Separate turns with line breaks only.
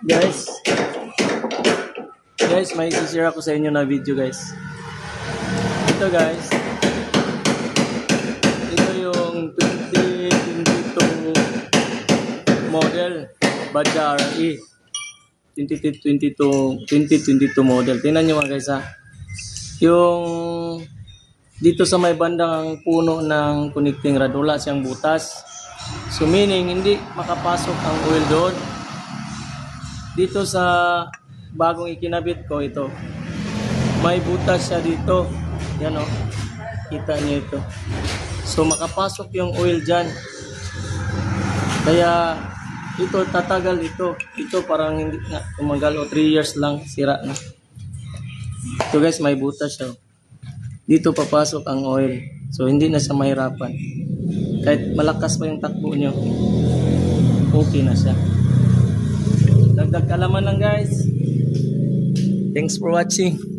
Guys, may i-share ako sa inyo na video guys. Ito guys, ito yung 2022 model Badja RE 2022 model. Tingnan nyo mga guys ha. Yung dito sa may bandang puno ng connecting rod, wala siyang butas. So meaning hindi makapasok ang oil doon. Dito sa bagong ikinabit ko ito, may butas siya dito. Yan o, kita niyo ito. So makapasok yung oil dyan. Kaya ito tatagal ito. Ito parang hindi na tumagal o 3 years lang sira na. Ito guys, may butas siya. Dito papasok ang oil. So hindi na siya mahirapan. Kahit malakas pa yung takbo nyo, okay na siya. Dagdag kalaman lang guys. Thanks for watching.